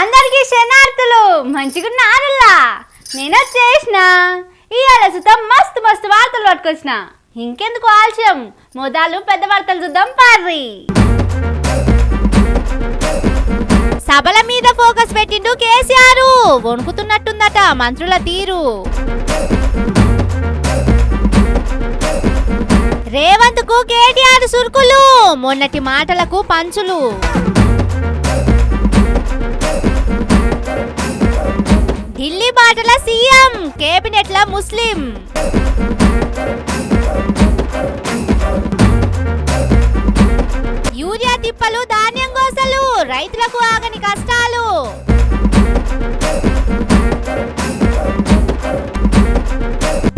అందరికీ శనార్థులు మంచిగున్నారులా. నేను వచ్చేసిన ఇవాళ సుతం మస్తు మస్తు వార్తలు పట్టుకొచ్చిన. ఇంకెందుకు ఆలస్యం, మొదలు పెద్ద వార్తలు చూద్దాం పార్రి. సభల మీద ఫోకస్ పెట్టిండు కేసీఆర్. వణుకుతున్నట్టుందట మంత్రుల తీరు. రేవంత్ కు కేటీఆర్ సురుకులు, మొన్నటి మాటలకు పంచులు. ఢిల్లీ బాటల సీఎం, కేబినెట్ల ముస్లిం. యూరియా తిప్పలు, ధాన్యం గోసలు, రైతులకు ఆగని కష్టాలు.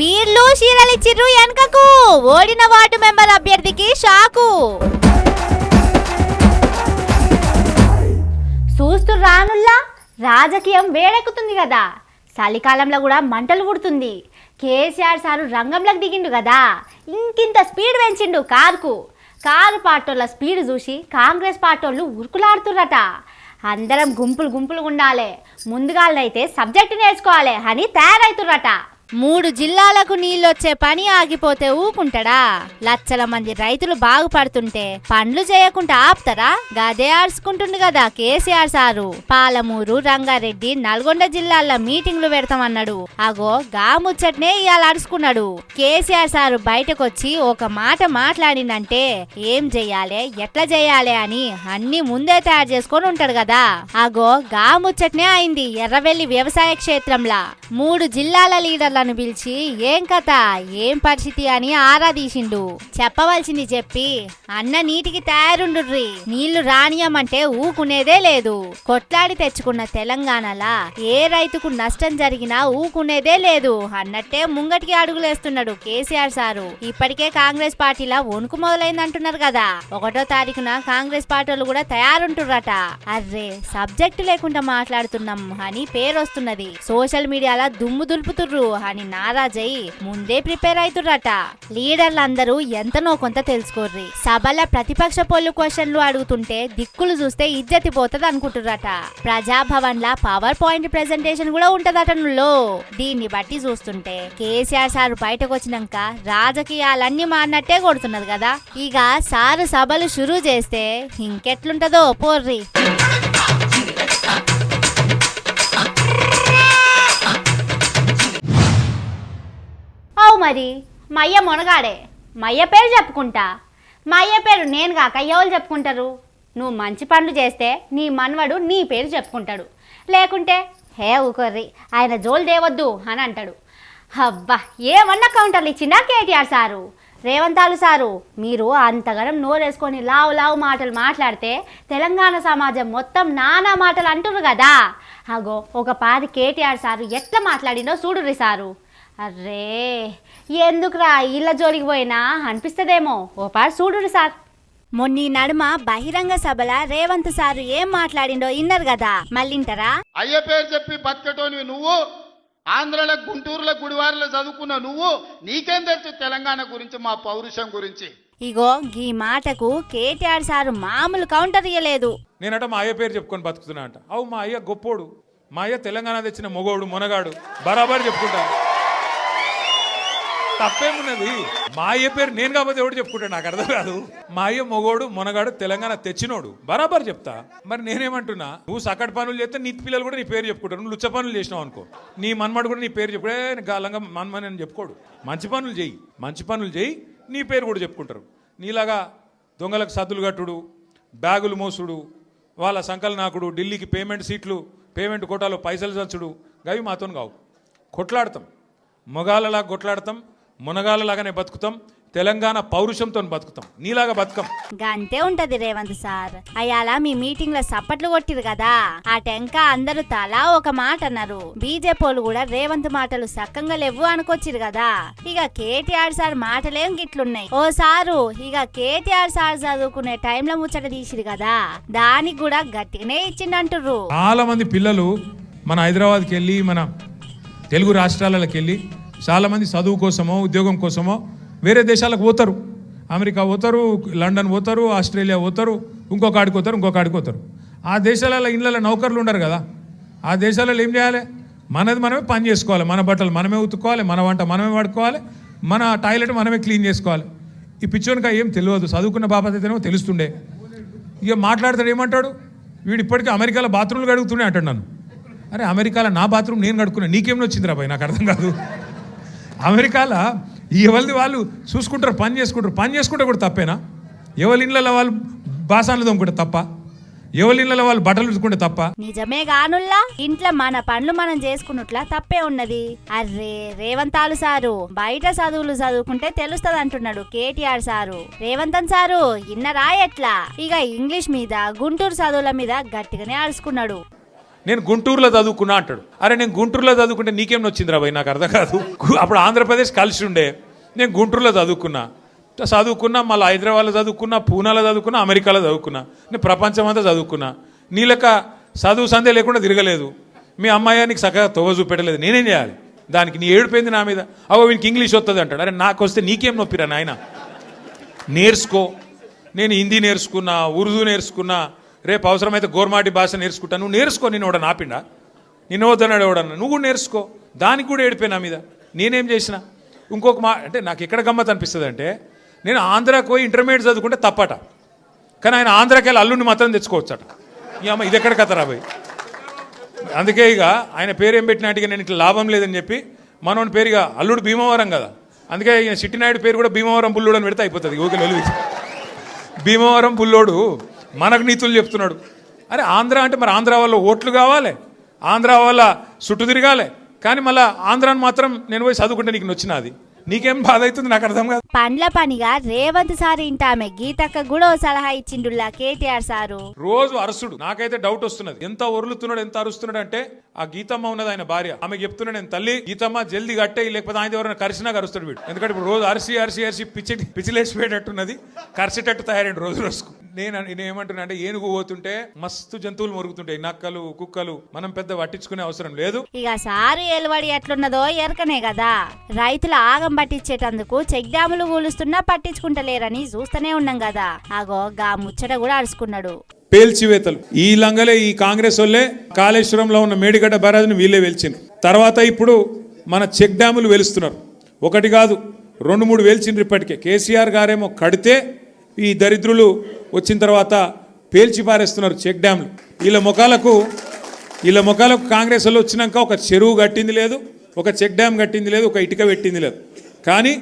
బీర్లు షీరలిచ్చిర్రు వెనకకు, ఓడిన వార్డు మెంబర్ అభ్యర్థికి షాకు. చూస్తూ రానుల్లా రాజకీయం వేడెక్కుతుంది కదా. చలికాలంలో కూడా మంటలు పుడుతుంది. కేసీఆర్ సారు రంగంలోకి దిగిండు కదా, ఇంకింత స్పీడ్ పెంచిండు కారు పార్టీల స్పీడ్ చూసి కాంగ్రెస్ పార్టీలు ఉరుకులాడుతుర్రట. అందరం గుంపులు ఉండాలి, ముందుగాలైతే సబ్జెక్టు నేర్చుకోవాలి అని తయారైతుర్రట. 3 జిల్లాలకు నీళ్ళొచ్చే పని ఆగిపోతే ఊకుంటాడా? లక్షల మంది రైతులు బాగుపడుతుంటే పనులు చేయకుండా ఆపుతారా? గదే ఆడుచుకుంటుండు కదా కేసీఆర్ సారు. పాలమూరు, రంగారెడ్డి, నల్గొండ జిల్లాల్లో మీటింగ్లు పెడతామన్నాడు. అగో గా ముచ్చట్నే ఇవాళ అడుచుకున్నాడు. కేసీఆర్ సారు బయటకొచ్చి ఒక మాట మాట్లాడిందంటే ఏం చెయ్యాలి, ఎట్లా చెయ్యాలి అని అన్ని ముందే తయారు చేసుకొని ఉంటాడు కదా. అగో గా ముచ్చట్నే అయింది ఎర్రవెల్లి వ్యవసాయ క్షేత్రంలా. 3 జిల్లాల లీడర్ల పిలిచి ఏం కథ, ఏం పరిస్థితి అని ఆరా తీసిండు. చెప్పవలసింది చెప్పి అన్న నీటికి తయారుండుర్రి, నీళ్లు రానియమంటే ఊకునేదే లేదు. కొట్లాడి తెచ్చుకున్న తెలంగాణలా ఏ రైతుకు నష్టం జరిగినా ఊకునేదే లేదు అన్నట్టే ముంగటికి అడుగులేస్తున్నాడు కేసీఆర్ సారు. ఇప్పటికే కాంగ్రెస్ పార్టీలా వణుకు మొదలైందంటున్నారు కదా. 1వ తారీఖున కాంగ్రెస్ పార్టీలు కూడా తయారుంటుర్రట. అర్రే సబ్జెక్టు లేకుండా మాట్లాడుతున్నాం అని పేరు వస్తున్నది. సోషల్ మీడియాలో దుమ్ము దులుపుతుర్రు అని నారాజై ముందే ప్రిపేర్ అవుతుర్రట. లీడర్లందరూ ఎంతనో కొంత తెలుసుకోర్రి. సభల ప్రతిపక్ష పొల్లు క్వశ్చన్లు అడుగుతుంటే దిక్కులు చూస్తే ఇజ్జతి పోతుంది అనుకుంటుర్రట. ప్రజాభవన్ లా పవర్ పాయింట్ ప్రెజెంటేషన్ కూడా ఉంటదట. దీన్ని బట్టి చూస్తుంటే కేసీఆర్ సారు బయటకు వచ్చినాక రాజకీయాలన్నీ మారినట్టే కొడుతున్నది కదా. ఇక సారు సభలు షురూ చేస్తే ఇంకెట్లుంటదో పోర్రి. మరి మయ్య మునగాడే, మయ్య పేరు చెప్పుకుంటా. మయ్య పేరు నేను కాక ఎవరు చెప్పుకుంటారు? నువ్వు మంచి పనులు చేస్తే నీ మనవడు నీ పేరు చెప్పుకుంటాడు, లేకుంటే హే ఊకొర్రి ఆయన జోలు దేవద్దు అని అంటాడు. అబ్బా ఏమన్నా కౌంటర్లు ఇచ్చిందా కేటీఆర్ సారు. రేవంతాలు సారు మీరు అంతగానం నోరేసుకొని లావు మాటలు మాట్లాడితే తెలంగాణ సమాజం మొత్తం నానా మాటలు అంటున్నారు కదా. అగో ఒక పాది కేటీఆర్ సారు ఎట్లా మాట్లాడినో చూడుర్రి సారు. అర్రే ఎందుకురా ఇళ్ళ జోలికి పోయినా అనిపిస్తుందేమో, ఓ పాడు చూడురు సార్. మొన్నీ నడుమ బహిరంగ సభల రేవంత్ సారు ఏం మాట్లాడిండో ఇన్నారు కదా, మళ్ళీంటారా? అయ్య పేరు చెప్పి బతకటోనివి నువ్వు, ఆంధ్రలో గుంటూరులో గుడివారిలో చదువుకున్న నువ్వు, నీకేం తెలుసు తెలంగాణ గురించి, మా పౌరుషం గురించి? ఇగో ఈ మాటకు కేటీఆర్ సారు మామూలు కౌంటర్ ఇయ్యలేదు. నేనట మా అయ్య పేరు చెప్పుకొని బతుకుతున్నా అంట. అవు మా అయ్య గొప్పోడు, మా అయ్య తెలంగాణ తెచ్చిన మొగోడు మునగాడు, బరాబర్ చెప్పుకుంటా. తప్పేమున్నది? మా అయ్య పేరు నేను కాకపోతే ఎవడు చెప్పుకుంటాడు, నాకు అర్థం కాదు. మా అయ్య మొగోడు మునగాడు తెలంగాణ తెచ్చినోడు, బరాబర్ చెప్తా. మరి నేనేమంటున్నా, నువ్వు సకటి పనులు చేస్తే నీ పిల్లలు కూడా నీ పేరు చెప్పుకుంటారు. నువ్వు లుచ్చ పనులు చేసినావు అనుకో, నీ మన్మడు కూడా నీ పేరు చెప్పుడే గాలంగా మన్మని అని చెప్పుకోడు. మంచి పనులు చేయి నీ పేరు కూడా చెప్పుకుంటారు. నీలాగా దొంగలకు సద్దులు కట్టుడు, బ్యాగులు మోసుడు, వాళ్ళ సంకల్ నాకుడు, ఢిల్లీకి పేమెంట్ కోటాలో పైసలు చంచుడు, గవి మాతో కావు. కొట్లాడతాం, మొగాలలాగా కొట్లాడతాం, మునగాలలాగానే బతుకుతాం, తెలంగాణ పౌరుషంతో బతుకుతాం, నీలాగా బతుకం. గంతే ఉంటది రేవంత్ సార్. అయ్యాలా మీ మీటింగ్ లో సప్పట్లు కొట్టిరు కదా, ఆ టెంక అందరూ తలా ఒక మాట అన్నారు. బీజేపీలు కూడా రేవంత్ మాటలు సక్కంగా లేవు అనుకొచ్చిరు కదా. ఇక కేటీఆర్ సార్ మాటలేం గిట్లున్నాయి. ఓ సారు ఇక కేటీఆర్ సార్ చదువుకునే టైంలో ముచ్చట తీసిరు కదా, దానికి కూడా గట్టిగానే ఇచ్చిండంటుర్రు. చాలా మంది పిల్లలు మన హైదరాబాద్కి వెళ్ళి, మన తెలుగు రాష్ట్రాలకు వెళ్ళి చాలామంది చదువు కోసమో ఉద్యోగం కోసమో వేరే దేశాలకు పోతారు. అమెరికా పోతారు, లండన్ పోతారు, ఆస్ట్రేలియా పోతారు, ఇంకొక ఆడికి పోతారు. ఆ దేశాలలో ఇళ్ళలో నౌకర్లు ఉండరు కదా, ఆ దేశాలలో ఏం చేయాలి? మనది మనమే పని చేసుకోవాలి, మన బట్టలు మనమే ఉతుక్కోవాలి, మన వంట మనమే వాడుకోవాలి, మన టాయిలెట్ మనమే క్లీన్ చేసుకోవాలి. ఈ పిచ్చోనికా ఏం తెలియదు, చదువుకున్న బాపత అయితేనేమో తెలుస్తుండే. ఇక మాట్లాడతాడు ఏమంటాడు, వీడు ఇప్పటికీ అమెరికాలో బాత్రూమ్లు కడుగుతూనే అంటాడు నన్ను. అరే అమెరికాలో నా బాత్రూమ్ నేను కడుక్కున్నా, నీకేమో వచ్చిందిరా భయ్, నాకు అర్థం కాదు. అమెరికాలో ఎవరిది వాళ్ళు చూసుకుంటారు, పని చేసుకుంటే కూడా తప్పేనా? ఎవరి ఇళ్ళలో వాళ్ళు బాసాన్లు తోముకుంటే తప్ప, ఎవరి ఇళ్ళలో వాళ్ళు బట్టలు ఉతుకుంటే తప్ప? నిజమే గానుల్లా, ఇంట్లో మన పనులు మనం చేసుకున్నట్లా తప్పే ఉన్నది. అర్రే రేవంతాలు సారు బయట చదువులు చదువుకుంటే తెలుస్తుంది అంటున్నాడు కేటీఆర్ సారు. రేవంతన్ సారు ఇన్నరా ఎట్లా? ఇక ఇంగ్లీష్ మీద గుంటూరు చదువుల మీద గట్టిగానే అరుచుకున్నాడు. నేను గుంటూరులో చదువుకున్నా అంటాడు. అరే నేను గుంటూరులో చదువుకుంటే నీకేం వచ్చిందిరా భయ్, నాకు అర్థం కాదు. అప్పుడు ఆంధ్రప్రదేశ్ కలిసి ఉండే, నేను గుంటూరులో చదువుకున్నా, మళ్ళీ హైదరాబాద్లో చదువుకున్నా, పూనాలో చదువుకున్నా, అమెరికాలో చదువుకున్నా, నేను ప్రపంచం అంతా చదువుకున్నా. నీలక చదువు సందే లేకుండా తిరగలేదు. మీ అమ్మాయి నీకు చక్కగా తొవ్వ చూపెట్టలేదు, నేనేం చేయాలి దానికి? నీ ఏడిపోయింది నా మీద. అవో వీనికి ఇంగ్లీష్ వస్తుంది అంటాడు. అరే నాకు వస్తే నీకేం నొప్పిరా నాయన, నేర్చుకో. నేను హిందీ నేర్చుకున్నా, ఉర్దూ నేర్చుకున్నా, రేపు అవసరమైతే గోర్మాటి భాష నేర్చుకుంటా. నువ్వు నేర్చుకో, నేను ఎవడ నాపిండా? నేను వద్దన్నాడు ఎవడన్నా, నువ్వు కూడా నేర్చుకో. దానికి కూడా ఏడిపోయి నా మీద. నేనేం చేసిన? ఇంకొక అంటే నాకు ఎక్కడ గమ్మత్ అనిపిస్తుంది అంటే, నేను ఆంధ్రాకి పోయి ఇంటర్మీడియట్ చదువుకుంటే తప్పట, కానీ ఆయన ఆంధ్రాకి వెళ్ళి అల్లుడిని మాత్రం తెచ్చుకోవచ్చట. ఈ అమ్మ ఇది ఎక్కడ కథ రాబోయ్. అందుకే ఇక ఆయన పేరు ఏం పెట్టినట్టుగా నేను ఇట్లా లాభం లేదని చెప్పి మనోని పేరుగా అల్లుడు భీమవరం కదా, అందుకే ఈయన చిట్టినాయుడు పేరు కూడా భీమవరం బుల్లోడు అని పెడితే అయిపోతుంది. ఓకే లొలి భీమవరం బుల్లోడు మనకు నీతులు చెప్తున్నాడు. అరే ఆంధ్ర అంటే మరి ఆంధ్ర వల్ల ఓట్లు కావాలి, ఆంధ్ర వల్ల చుట్టూ తిరగాలి, కానీ మళ్ళీ ఆంధ్రాని మాత్రం నేను పోయి చదువుకుంటే నీకు నచ్చినది, నీకేం బాధ అవుతుంది నాకు అర్థం కాదు. పండ్ల పనిగా రేవంత్ సారు ఇంటామె గీతక్క కూడా ఓ సలహా ఇచ్చిండులా కేటీఆర్ సారు. రోజు అరుసుడు, నాకైతే డౌట్ వస్తున్నది, ఎంత ఒరులుతున్నాడు, ఎంత అరుస్తున్నాడు అంటే, ఆ గీతమ్మ ఉన్నది ఆయన భార్య, ఆమె చెప్తున్నాడు నేను తల్లి గీతమ్మ జల్దీ కట్టే, లేకపోతే ఆయన ఎవరైనా కరిసినా కరుస్తాడు వీడు. ఎందుకంటే ఇప్పుడు రోజు అరిసి పిచ్చిలేసిపోయేటట్టున్నది, కరిసేటట్టు తయారైంది రోజు రోజుకు. నేను ఏమంటున్నా అంటే, ఏనుగు పోతుంటే మస్తు జంతువులు మొరుగుతుంటాయి, నక్కలు కుక్కలు, మనం పెద్ద పట్టించుకునే అవసరం లేదు. ఇక సారు ఎలువడి ఎట్లున్నదో ఎరకనే కదా, రైతుల ఆగం పట్టించేటందుకు చెక్ డ్యాములు కూలుస్తున్నా పట్టించుకుంటలేరని చూస్తూనే ఉన్నాం కదా. ఆగో గా ముచ్చట కూడా అరుచుకున్నాడు. పేల్చివేతలు ఈ లంగలే, ఈ కాంగ్రెస్ వాళ్ళే కాళేశ్వరంలో ఉన్న మేడిగడ్డ బ్యారేజ్ని వీళ్ళే వెలిచిండ్రు. తర్వాత ఇప్పుడు మన చెక్ డ్యాములు వెలుస్తున్నారు, ఒకటి కాదు 2-3 వెలిచిండ్రు ఇప్పటికే. కేసీఆర్ గారేమో కడితే ఈ దరిద్రులు వచ్చిన తర్వాత పేల్చి పారేస్తున్నారు చెక్ డ్యాములు. వీళ్ళ ముఖాలకు కాంగ్రెస్ వాళ్ళు వచ్చినాక ఒక చెరువు కట్టింది లేదు, ఒక చెక్ డ్యామ్ కట్టింది లేదు, ఒక ఇటుక పెట్టింది లేదు. కానీ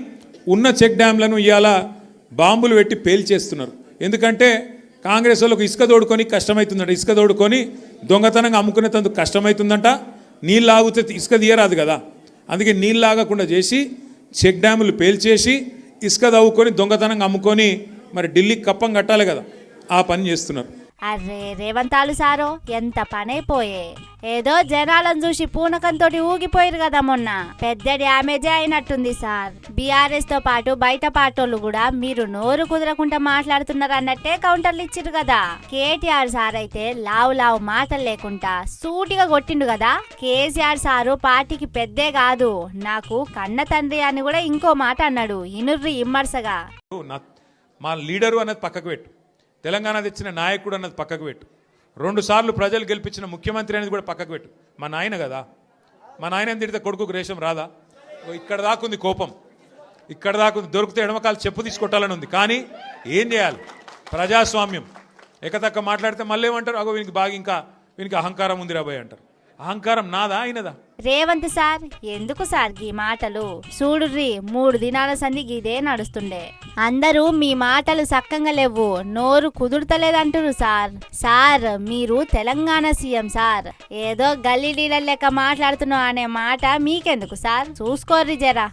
ఉన్న చెక్ డ్యామ్లను ఇవాళ బాంబులు పెట్టి పేల్చేస్తున్నారు. ఎందుకంటే కాంగ్రెస్ వాళ్ళకు ఇసుక తోడుకొని కష్టమవుతుందంట, ఇసుక తోడుకొని దొంగతనంగా అమ్ముకునేందుకు కష్టమవుతుందంట. నీళ్ళు ఆగితే ఇసుక తీయరాదు కదా, అందుకే నీళ్ళు ఆగకుండా చేసి చెక్ డ్యాములు పేల్చేసి ఇసుక తవ్వుకొని దొంగతనంగా అమ్ముకొని మరి ఢిల్లీకి కప్పం కట్టాలి కదా, ఆ పని చేస్తున్నారు. అర్రే రేవంతాలు సారో ఎంత పనైపోయే, ఏదో జనాలను చూసి పూనకంతో ఊగిపోయారు కదా మొన్న, పెద్ద డ్యామేజే అయినట్టుంది సార్. బీఆర్ఎస్ తో పాటు బయట పార్టీలు కూడా మీరు నోరు కుదరకుండా మాట్లాడుతున్నారు అన్నట్టే కౌంటర్లు ఇచ్చిరు కదా. కేటీఆర్ సార్ అయితే లావు మాటలు లేకుండా సూటిగా కొట్టిండు కదా. కేసీఆర్ సారు పార్టీకి పెద్దే కాదు, నాకు కన్న తండ్రి అని కూడా ఇంకో మాట అన్నాడు. ఇనుర్రి ఇమ్మర్సగా. మా లీడరు అన్నది పక్కకు పెట్టు, తెలంగాణ తెచ్చిన నాయకుడు అన్నది పక్కకు పెట్టు, 2 సార్లు ప్రజలు గెలిపించిన ముఖ్యమంత్రి అనేది కూడా పక్కకు పెట్టు. మా నాయన కదా, మా నాయన తిడితే కొడుకుకు రేషం రాదా? ఇక్కడ దాకుంది కోపం, ఇక్కడ దాకుంది, దొరికితే ఎడమకాలు చెప్పు తీసుకొట్టాలని ఉంది. కానీ ఏం చేయాలి, ప్రజాస్వామ్యం. ఎక్కతక్క మాట్లాడితే మళ్ళీ ఏమంటారు, అగో వీనికి అహంకారం ఉంది రాబోయ్ అంటారు. అహంకారం నాదా అయినదా? రేవంత్ సార్ ఎందుకు సార్ గీ మాటలు? చూడుర్రి 3 దినాల సంది గీదే నడుస్తుండే, అందరూ మీ మాటలు సక్కంగా లేవు, నోరు కుదురుతలేదంటారు సార్. సార్ మీరు తెలంగాణ సీఎం సార్, ఏదో గల్లీ డీలర్ లెక్క మాట్లాడుతున్నావు అనే మాట మీకెందుకు సార్? చూసుకోర్రి జరా.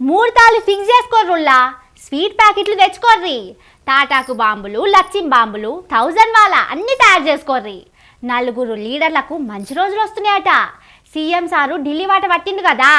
ముహూర్తాలు ఫిక్స్ చేసుకోర్రుల్లా, స్వీట్ ప్యాకెట్లు తెచ్చుకోర్రి, టాటాకు బాంబులు, లక్ష్యం బాంబులు, 1000 వాలా అన్ని తయారు చేసుకోర్రి. 4 లీడర్లకు మంచి రోజులు వస్తున్నాయట. సీఎం సారు ఢిల్లీ వాట పట్టిండు కదా,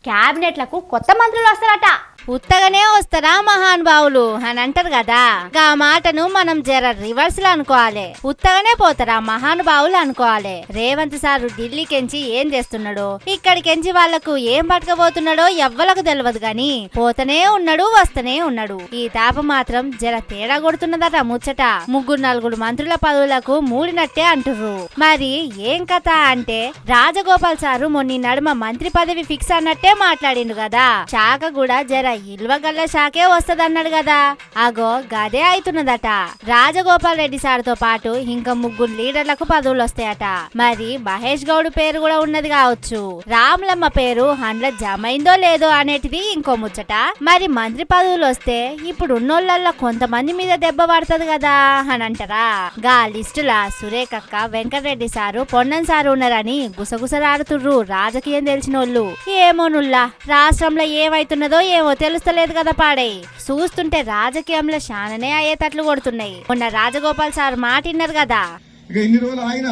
క్యాబినెట్లకు కొత్త మంత్రులు వస్తారట. ఉత్తగానే వస్తారా మహానుభావులు అని అంటారు కదా, ఆ మాటను మనం జర రివర్స్ లో అనుకోవాలి. ఉత్తగానే పోతారా మహానుభావులు అనుకోవాలి. రేవంత్ సారు ఢిల్లీకెంచి ఏం చేస్తున్నాడో, ఇక్కడికెంచి వాళ్లకు ఏం పట్టుకపోతున్నాడో ఎవ్వలకు తెలియదు గాని పోతనే ఉన్నాడు, వస్తనే ఉన్నాడు. ఈ తాప మాత్రం జర తేడా కొడుతున్నదట ముచ్చట. 3-4 మంత్రుల పదవులకు మూడినట్టే అంటుర్రు. మరి ఏం కథ అంటే రాజగోపాల్ సారు మొన్న నడుమ మంత్రి పదవి ఫిక్స్ అన్నట్టే మాట్లాడిండు కదా. శాఖ కూడా జర ఇల్వగల్ల శాఖే వస్తదన్నాడు కదా. అగో గదే అవుతున్నదట. రాజగోపాల్ రెడ్డి సార్తో పాటు ఇంకా 3 లీడర్లకు పదవులు వస్తాయట. మరి మహేష్ గౌడ్ పేరు కూడా ఉన్నది కావచ్చు. రాములమ్మ పేరు హండ్ల జమైందో లేదో అనేటిది ఇంకో ముచ్చట. మరి మంత్రి పదవులు వస్తే ఇప్పుడు ఉన్నోళ్ళల్లో కొంతమంది మీద దెబ్బ పడుతుంది కదా అని అంటారా. గా లిస్టులా సురేఖక్క, వెంకటరెడ్డి సారు, పొన్నం సారు ఉన్నారని గుసగుసలాడుతుర్రు రాజకీయం తెలిసినోళ్ళు. ఏమోనుల్లా రాష్ట్రంలో ఏమైతున్నదో ఏమో తెలుస్తలేదు కదా పాడే. చూస్తుంటే రాజకీయంలో శాననే అయ్యేటట్లు కొడుతున్నాయి. మొన్న రాజగోపాల్ సార్ మాట విన్నారు కదా. ఇక ఇన్ని రోజులు ఆయన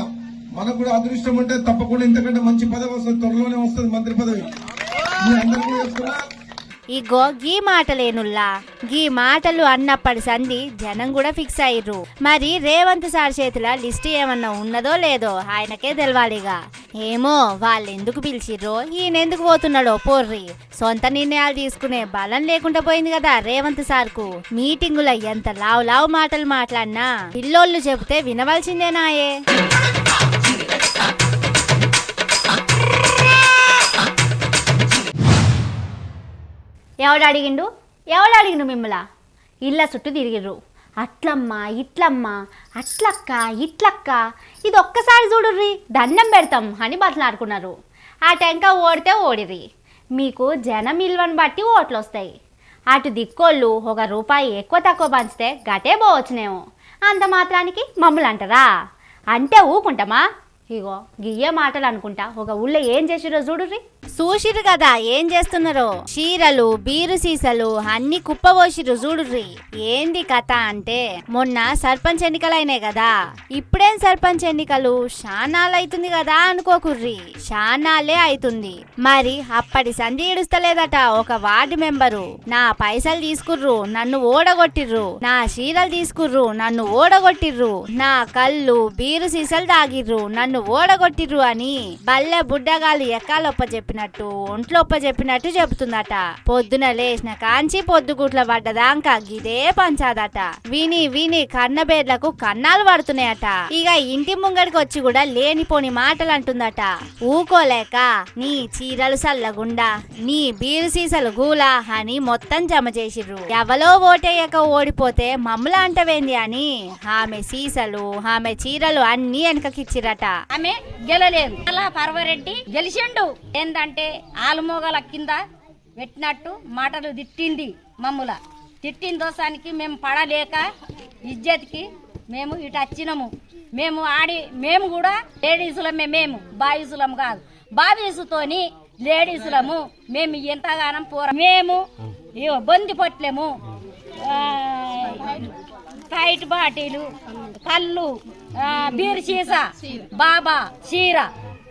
మనకు కూడా అదృష్టం ఉంటే తప్పకుండా ఇంతకంటే మంచి పదవి వస్తుంది, త్వరలోనే వస్తుంది మంత్రి పదవి. మీ అందరూ కూడా చెప్తున్నా. ఇగో గీ మాటలేనుల్లా. గీ మాటలు అన్నప్పటి సంధి జనం కూడా ఫిక్స్ అయ్యిర్రు. మరి రేవంత్ సార్ చేతిలో లిస్ట్ ఏమన్నా ఉన్నదో లేదో ఆయనకే తెలవాలిగా. ఏమో వాళ్ళెందుకు పిలిచిర్రో, ఈయనెందుకు పోతున్నాడో పోర్రి. సొంత నిర్ణయాలు తీసుకునే బలం లేకుండా పోయింది కదా రేవంత్ సార్కు. మీటింగుల ఎంత లావు మాటలు మాట్లాడినా పిల్లోళ్ళు చెబితే వినవలసిందేనాయే. ఎవడు అడిగిండు మిమ్మల్ని? ఇళ్ళ చుట్టూ తిరిగిర్రు. అట్లమ్మా ఇట్లమ్మా, అట్లక్క ఇట్లక్క, ఇది ఒక్కసారి చూడుర్రి దండం పెడతాం అని బతలాడుకున్నారు. ఆ టెంక ఓడితే ఓడిరి. మీకు జనం ఇల్వని బట్టి ఓట్లు వస్తాయి. అటు దిక్కోళ్ళు ₹1 ఎక్కువ తక్కువ పంచితే గటే పోవచ్చునేమో. అంత మాత్రానికి మమ్మల్ని అంటారా? అంటే ఊకుంటామా? ఇగో గియ్య మాటలు అనుకుంటా ఒక ఊళ్ళో ఏం చేసిరో చూడుర్రి. చూసిరు కదా ఏం చేస్తున్నారో. చీరలు, బీరు సీసాలు అన్ని కుప్పబోసిరు చూడుర్రి. ఏంది కథ అంటే మొన్న సర్పంచ్ ఎన్నికలైనాయి కదా. ఇప్పుడేం సర్పంచ్ ఎన్నికలు, శానాలు అవుతుంది కదా అనుకోకుర్రి. శానాలే అవుతుంది. మరి అప్పటి సంధి ఇడుస్తలేదట ఒక వార్డు మెంబరు. నా పైసలు తీసుకుర్రు, నన్ను ఓడగొట్టిర్రు. నా చీరలు తీసుకుర్రు, నన్ను ఓడగొట్టిర్రు. నా కళ్ళు, బీరు సీసాలు తాగిర్రు, నన్ను ఓడగొట్టిర్రు అని బల్లె బుడ్డగాళ్ళు ఎక్కాలొప్ప చెప్పినట్టు, ఒంట్లొప్ప చెప్పినట్టు చెబుతుందట. పొద్దున లేచిన కాంచి పొద్దుగుట్ల పడ్డదాంక గిదే పంచాదట. విని కన్నబేర్లకు కన్నాలు పడుతున్నాయట. ఇక ఇంటి ముంగడికి వచ్చి కూడా లేనిపోని మాటలు అంటుందట. ఊకోలేక నీ చీరలు సల్లగుండా, నీ బీరు సీసలు గూలా అని మొత్తం జమ చేసిర్రు. ఎవలో ఓటేయక ఓడిపోతే మమ్మల అంటవేంది అని ఆమె సీసలు, ఆమె చీరలు అన్ని వెనకకిచ్చిరట. ఆమె గెలలేదు. అలా పర్వరెడ్డి గెలిచిండు. ఏందంటే ఆలుమోగల కింద పెట్టినట్టు మాటలు తిట్టింది. మమ్ముల తిట్టిన దోసానికి మేము పడలేక ఇజ్జత్కి మేము ఇటు వచ్చినాము. మేము కూడా లేడీసులమే, మేము బాయ్సులం కాదు. బాబీసుతోని లేడీసులము. మేము ఎంతగానం మేము బొంది పొట్లేము, టైట్ బాటీలు, కళ్ళు, బీర్ సీసా, బాబా చీర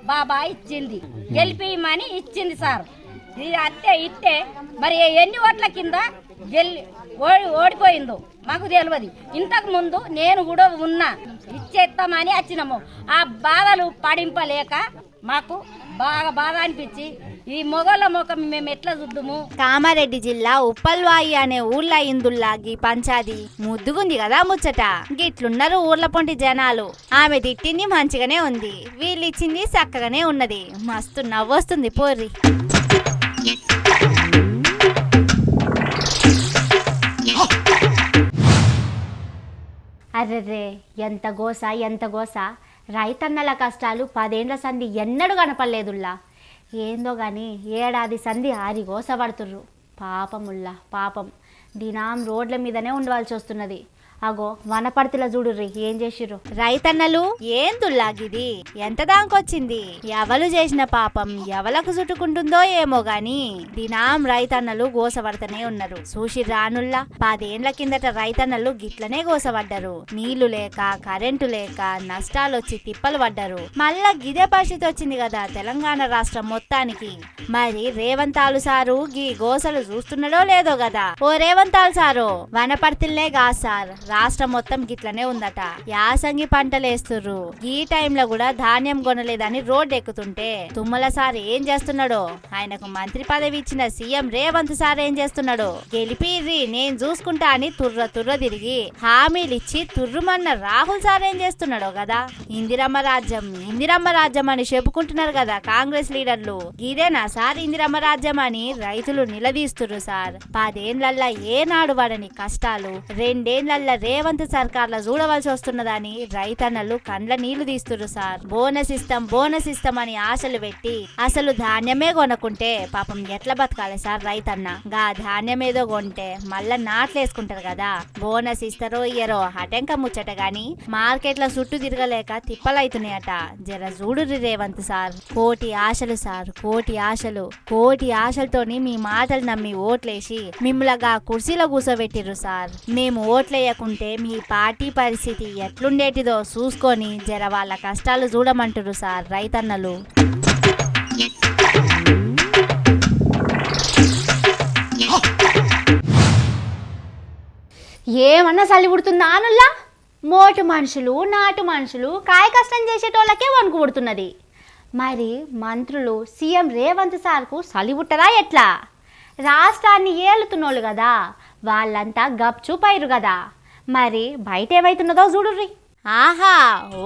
బాబా ఇచ్చింది. గెలిపిమని ఇచ్చింది సార్. ఇది అత్తే ఇట్టే మరి ఎన్ని ఓట్ల కింద ఓడిపోయిందో మాకు తెలియదు. ఇంతకు ముందు నేను కూడా ఉన్నా. ఇచ్చేస్తామని వచ్చినాము. ఆ బాధలు పడింపలేక మాకు బాగా బాధ అనిపించి ఈ మొగల ముఖం మేము ఎట్లా చూద్దాము. కామారెడ్డి జిల్లా ఉప్పల్వాయి అనే ఊర్లో ఇందుల్లాగి పంచాది ముద్దుగుంది కదా ముచ్చట. గిట్లున్నారు ఊర్ల పొంటి జనాలు. ఆమె తిట్టింది మంచిగానే ఉంది, వీళ్ళు ఇచ్చింది చక్కగానే ఉన్నది. మస్తు నవ్వొస్తుంది పోర్రి. అర్రెర్రే ఎంత గోస. రైతన్నల కష్టాలు 10 ఏండ్ల సంధి ఎన్నడూ కనపడలేదుల్లా. ఏందో గాని ఏడాది సంధి ఆరిగోస పడుతుర్రు. పాపం దినాం రోడ్ల మీదనే ఉండవలసి వస్తున్నది. అగో వనపర్తిలో చూడుర్రి ఏం చేసిర్రు. రైతన్నలు ఏం దుల్లాగిది, ఎంత దాకొచ్చింది, ఎవలు చేసిన పాపం ఎవలకు చుట్టుకుంటుందో ఏమో గాని దినాం రైతన్నలు గోసపడతనే ఉన్నారు. చూసి రానుల్లా 10 ఏండ్ల కిందట రైతన్నలు గిట్లనే గోసపడ్డారు. నీళ్లు లేక కరెంటు లేక నష్టాలొచ్చి తిప్పలు పడ్డారు. మళ్ళా గిదే పరిస్థితి వచ్చింది కదా తెలంగాణ రాష్ట్రం మొత్తానికి. మరి రేవంతాలు సారు గీ గోసలు చూస్తున్నాడో లేదో కదా. ఓ రేవంతాలు సారు, వనపర్తిలనే కాదు సార్, రాష్ట్రం మొత్తం గిట్లనే ఉందట. యాసంగి పంటలేస్తుర్రు. ఈ టైంలో కూడా ధాన్యం కొనలేదని రోడ్డు ఎక్కుతుంటే తుమ్మల సార్ ఏం చేస్తున్నాడో, ఆయనకు మంత్రి పదవి ఇచ్చిన సీఎం రేవంత్ సార్ ఏం చేస్తున్నాడో, గెలిపిర్రి నేను చూసుకుంటా అని తుర్ర తిరిగి హామీలిచ్చి తుర్రుమన్న రాహుల్ సార్ ఏం చేస్తున్నాడో కదా. ఇందిరమ్మ రాజ్యం అని చెప్పుకుంటున్నారు కదా కాంగ్రెస్ లీడర్లు. ఇదేనా సార్ ఇందిరమ్మ రాజ్యం అని రైతులు నిలదీస్తున్నారు సార్. 10 ఏండ్లల్లా ఏనాడు పడని కష్టాలు 2 ఏండ్లల్లా రేవంత్ సర్కార్ల చూడవలసి వస్తున్నదని రైతన్నలు కండ్ల నీళ్లు తీస్తున్నారు సార్. బోనస్ ఇస్తాం అని ఆశలు పెట్టి అసలు ధాన్యమే కొనకుంటే పాపం ఎట్లా బతకాలి సార్ రైతన్న. గా ధాన్యం ఏదో కొంటే మళ్ళా నాట్లేసుకుంటారు కదా. బోనస్ ఇస్తారో ఇయ్యరో హటెంక ముచ్చట గాని మార్కెట్ల చుట్టూ తిరగలేక తిప్పలైతున్నాయట. జర చూడుర్రి రేవంత్ సార్. కోటి ఆశలు సార్, కోటి ఆశలతోని మీ మాటలు నమ్మి ఓట్లేసి మిమ్మల్గా కుర్చీలో కూర్చోబెట్టిర్రు సార్. మేము ఓట్లేయకుంటే మీ పార్టీ పరిస్థితి ఎట్లుండేటిదో చూసుకొని జర వాళ్ళ కష్టాలు చూడమంటురు సార్ రైతన్నలు. ఏమన్నా చలి పుడుతుందా అనుల్లా? మోటు మనుషులు నాటు మనుషులు కాయ కష్టం చేసేటోళ్ళకే వణుకు పుడుతున్నది. మరి మంత్రులు సీఎం రేవంత్ సార్కు చలి పుట్టరా ఎట్లా? రాష్ట్రాన్ని ఏలుతున్నోళ్ళు కదా, వాళ్ళంతా గప్చుపైరు కదా. మరి బయట ఏమైతున్నదో చూడుర్రి. ఆహా,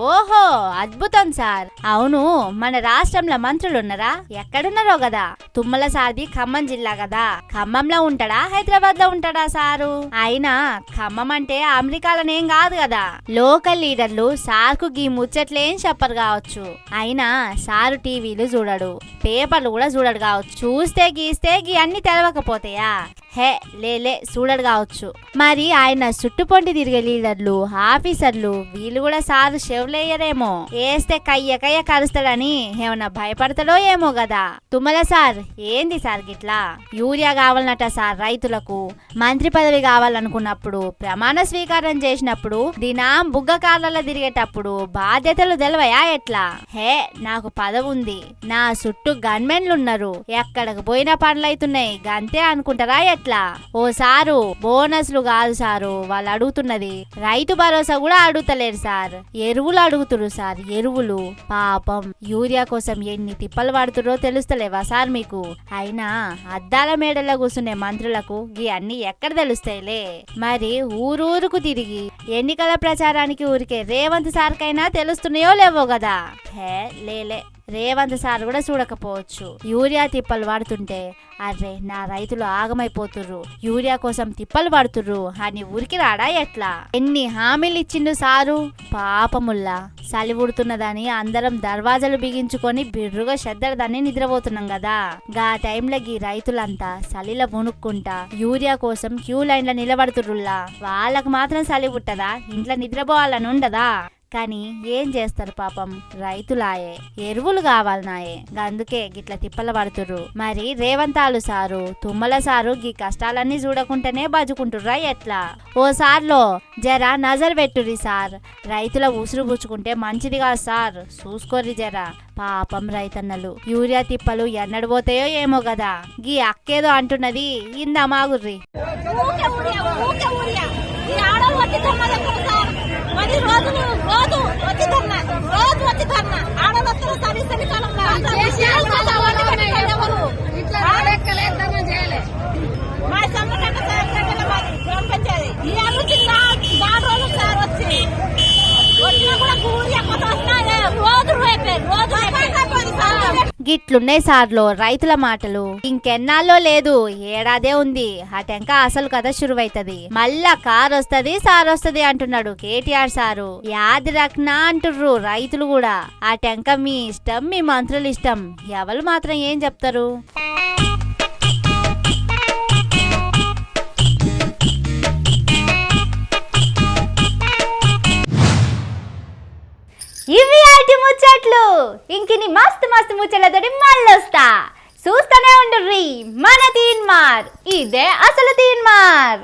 ఓహో, అద్భుతం సార్. అవును, మన రాష్ట్రంలో మంత్రులు ఉన్నారా? ఎక్కడున్నారో కదా. తుమ్మల సార్ది ఖమ్మం జిల్లా కదా. ఖమ్మంలో ఉంటాడా హైదరాబాద్ లో ఉంటాడా సారు? అయినా ఖమ్మం అంటే అమెరికాలోనేం కాదు కదా. లోకల్ లీడర్లు సార్కు గీ ముచ్చట్లేం చెప్పరు కావచ్చు. అయినా సారు టీవీలు చూడడు, పేపర్లు కూడా చూడడు కావచ్చు. చూస్తే గీస్తే గీ అన్ని తెలవకపోతాయా? హే లేలే చూడడు కావచ్చు. మరి ఆయన చుట్టుపొంటి తిరిగే లీడర్లు ఆఫీసర్లు వీళ్ళు కూడా సారు చెవులేయరేమో. వేస్తే కయ్య కరుస్తాడని ఏమన్నా భయపడతాడో ఏమో కదా. తుమ్మల సార్ ఏంది సార్ గిట్లా? యూరియా కావాలన్నట సార్ రైతులకు. మంత్రి పదవి కావాలనుకున్నప్పుడు ప్రమాణ స్వీకారం చేసినప్పుడు దినాం బుగ్గ కార్లలో తిరిగేటప్పుడు బాధ్యతలు తెలవయా ఎట్లా? హే నాకు పదవి ఉంది, నా చుట్టూ గన్మెన్లు ఉన్నారు, ఎక్కడికి పోయిన పనులైతున్నాయి గంతే అనుకుంటారా ఎట్లా? ఓ సారు బోనస్లు కాదు సారు వాళ్ళు అడుగుతున్నది, రైతు భరోసా కూడా అడుగుతలేరు సార్, ఎరువులు అడుగుతురు సార్. ఎరువులు పాపం యూరియా కోసం ఎన్ని తిప్పలు పడుతురో తెలుస్తలేవా సార్ మీకు? అయినా అద్దాల మేడల్లో కూర్చునే మంత్రులకు గీ అన్ని ఎక్కడ తెలుస్తాయిలే. మరి ఊరూరుకు తిరిగి ఎన్నికల ప్రచారానికి ఊరికే రేవంత్ సార్ కైనా తెలుస్తున్నాయో లేవో కదా. హే లేలే, రేవంత్ సార్ కూడా చూడకపోవచ్చు. యూరియా తిప్పలు పడుతుంటే అర్రే నా రైతులు ఆగమైపోతుర్రు, యూరియా కోసం తిప్పలు పడుతుర్రు అని ఊరికి రాడా ఎట్లా? ఎన్ని హామీలు ఇచ్చిండు సారు. పాపముల్లా చలి పుడుతున్నదని అందరం దర్వాజాలు బిగించుకొని బిర్రుగా శ్రద్ధదాన్ని నిద్రపోతున్నాం కదా. గా టైంలో గీ రైతులంతా చలిలో మునుక్కుంటా యూరియా కోసం క్యూ లైన్ల నిలబడుతుర్రుల్లా. వాళ్ళకు మాత్రం చలి పుట్టదా? ఇంట్లో నిద్రపోవాలని ఉండదా? కానీ ఏం చేస్తారు పాపం రైతులాయే, ఎరువులు కావాలనాయే, అందుకే గిట్ల తిప్పల పడుతుర్రు. మరి రేవంతాలు సారు తుమ్మల సారు గీ కష్టాలన్నీ చూడకుంటేనే బజుకుంటుర్రా ఎట్లా? ఓ సార్లో జర నజర్ పెట్టుర్రి సార్. రైతుల ఉసురు పుచ్చుకుంటే మంచిది కాదు సార్, చూసుకోర్రి జర. పాపం రైతన్నలు యూరియా తిప్పలు ఎన్నడు పోతాయో ఏమో కదా. గీ అక్కేదో అంటున్నది ఇందమాగుర్రి. గిట్లున్నాయి సార్లో రైతుల మాటలు. ఇంకెన్నాళ్ళో లేదు, ఏడాదే ఉంది. అటెంక అసలు కథ శురువైతది. మళ్ళా కార్ వస్తది సార్ వస్తది అంటున్నాడు కేటీఆర్ సారు. యాది రక్నా అంటుర్రు రైతులు కూడా. అటెంక మీ ఇష్టం, మీ మంత్రులు ఇష్టం, ఎవరు మాత్రం ఏం చెప్తారు? ముచ్చట్లు ఇంకిని మస్తు మస్తు ముచ్చట్లతోటి మళ్ళొస్తా. చూస్తూనే ఉండుర్రి మన తీన్మార్, ఇదే అసలు తీన్మార్.